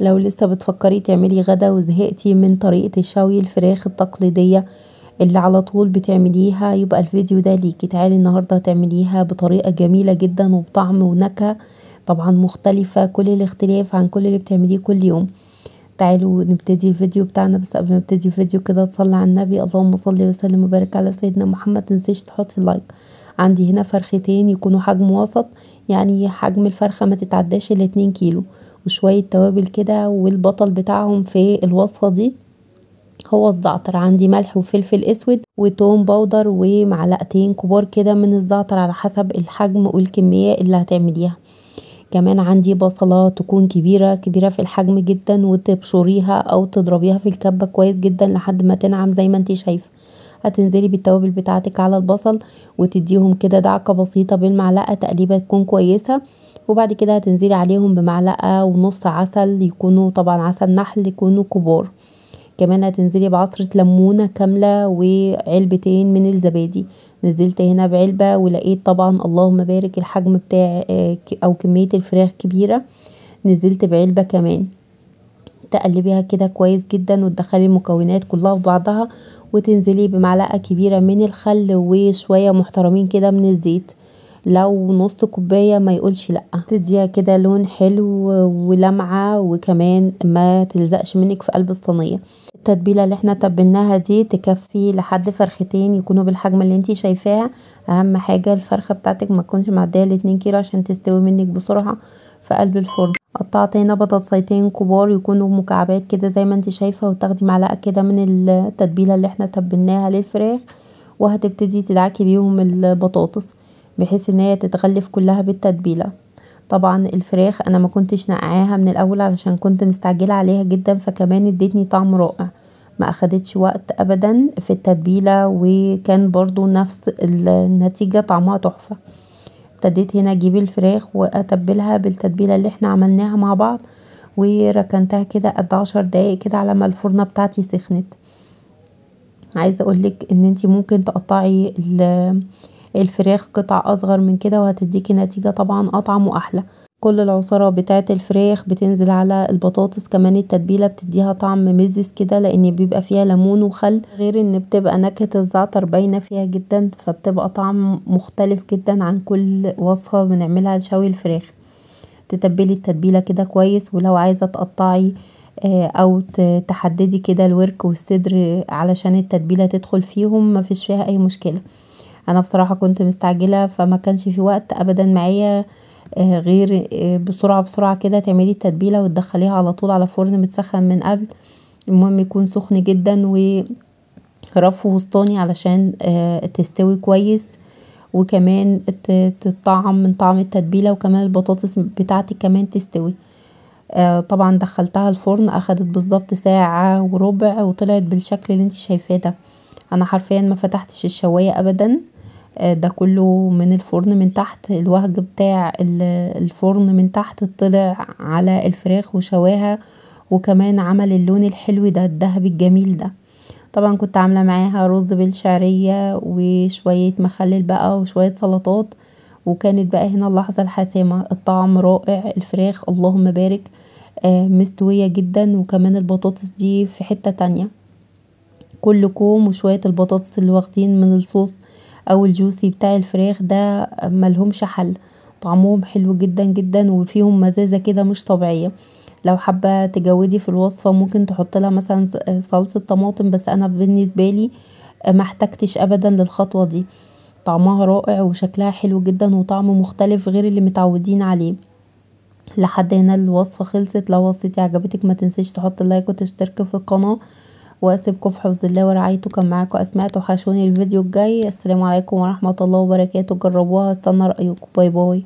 لو لسه بتفكري تعملي غدا وزهقتي من طريقة الشوي الفراخ التقليدية اللي على طول بتعمليها، يبقى الفيديو ده ليكي. تعالي النهاردة تعمليها بطريقة جميلة جدا وبطعم ونكهة طبعا مختلفة، كل الاختلاف عن كل اللي بتعمليه كل يوم. تعالوا نبتدي الفيديو بتاعنا، بس قبل ما نبتدي الفيديو كده تصلي على النبي. اللهم صل وسلم وبارك على سيدنا محمد. متنسيش تحطي لايك. عندي هنا فرختين يكونوا حجم وسط، يعني حجم الفرخة ما تتعداش ال2 كيلو، وشوية توابل كده، والبطل بتاعهم في الوصفة دي هو الزعتر. عندي ملح وفلفل اسود وتوم باودر ومعلقتين كبار كده من الزعتر على حسب الحجم والكمية اللي هتعمليها. كمان عندي بصلة تكون كبيرة في الحجم جدا، وتبشريها او تضربيها في الكبة كويس جدا لحد ما تنعم زي ما انتي شايفة. هتنزلي بالتوابل بتاعتك على البصل وتديهم كده دعكة بسيطة بالمعلقة، تقليبة تكون كويسة. وبعد كده هتنزلي عليهم بمعلقة ونص عسل، يكونوا طبعا عسل نحل، يكونوا كبار. كمان هتنزلي بعصرة ليمونة كاملة وعلبتين من الزبادي. نزلت هنا بعلبة ولقيت طبعا اللهم بارك الحجم بتاع او كمية الفراخ كبيرة، نزلت بعلبة كمان. تقلبيها كده كويس جدا وتدخلي المكونات كلها في بعضها، وتنزلي بمعلقة كبيرة من الخل وشوية محترمين كده من الزيت، لو نص كوباية ما يقولش لأ. تديها كده لون حلو ولمعة، وكمان ما تلزقش منك في قلب الصينية. التتبيلة اللي احنا تبلناها دي تكفي لحد فرختين يكونوا بالحجم اللي انتي شايفاها. اهم حاجة الفرخة بتاعتك ما تكونش معدية ال2 كيلو عشان تستوي منك بسرعة في قلب الفرن. قطعت هنا بطاطسيتين كبار يكونوا مكعبات كده زي ما انتي شايفة، وتاخدي معلقة كده من التتبيلة اللي احنا تبلناها للفراخ، وهتبتدي تدعكي بيهم البطاطس بحيث ان هي تتغلف كلها بالتتبيله. طبعا الفراخ انا ما كنتش نقعاها من الاول علشان كنت مستعجله عليها جدا، فكمان ادتني طعم رائع، ما اخدتش وقت ابدا في التتبيله، وكان برضو نفس النتيجه طعمها تحفه. ابتديت هنا اجيب الفراخ واتبلها بالتتبيله اللي احنا عملناها مع بعض، وركنتها كده قد 10 دقايق كده على ما الفرنه بتاعتي سخنت. عايزه اقولك ان انتي ممكن تقطعي الفراخ قطع اصغر من كده وهتديكي نتيجة طبعا اطعم واحلى. كل العصارة بتاعت الفراخ بتنزل على البطاطس، كمان التتبيلة بتديها طعم مزز كده لان بيبقى فيها ليمون وخل، غير ان بتبقى نكهة الزعتر باينة فيها جدا، فبتبقى طعم مختلف جدا عن كل وصفة بنعملها لشوي الفراخ. تتبلي التتبيلة كده كويس، ولو عايزة تقطعي او تحددي كده الورك والصدر علشان التتبيلة تدخل فيهم مفيش فيها اي مشكلة. انا بصراحة كنت مستعجلة فما كانش في وقت ابدا معايا غير بسرعة كده تعملي التتبيلة وتدخليها على طول على فرن متسخن من قبل. المهم يكون سخن جدا ورف وسطاني علشان تستوي كويس، وكمان تطعم من طعم التتبيلة، وكمان البطاطس بتاعتك كمان تستوي. طبعا دخلتها الفرن اخدت بالظبط ساعة وربع وطلعت بالشكل اللي انت شايفاه ده. انا حرفيا ما فتحتش الشواية ابدا، ده كله من الفرن من تحت، الوهج بتاع الفرن من تحت طلع على الفراخ وشواها، وكمان عمل اللون الحلو ده الذهبي الجميل ده. طبعا كنت عاملة معاها رز بالشعرية وشوية مخلل بقى وشوية سلطات، وكانت بقى هنا اللحظة الحاسمة، الطعم رائع، الفراخ اللهم بارك مستوية جدا، وكمان البطاطس دي في حتة تانية. كل كوم وشوية البطاطس اللي واخدين من الصوص او الجوسي بتاع الفراخ ده ملهمش حل، طعمهم حلو جدا جدا وفيهم مزازة كده مش طبيعية. لو حابة تجودي في الوصفة ممكن تحط لها مثلا صلصة طماطم، بس انا بالنسبة لي ما احتجتش ابدا للخطوة دي. طعمها رائع وشكلها حلو جدا وطعم مختلف غير اللي متعودين عليه. لحد هنا الوصفة خلصت. لو وصفتي عجبتك ما تنسيش تحط اللايك وتشترك في القناة، واسيبكم في حفظ الله ورعايته. كان معاكم اسماء، توحشوني. الفيديو الجاي. السلام عليكم ورحمة الله وبركاته. جربوها، استنى رأيكم. باي باي.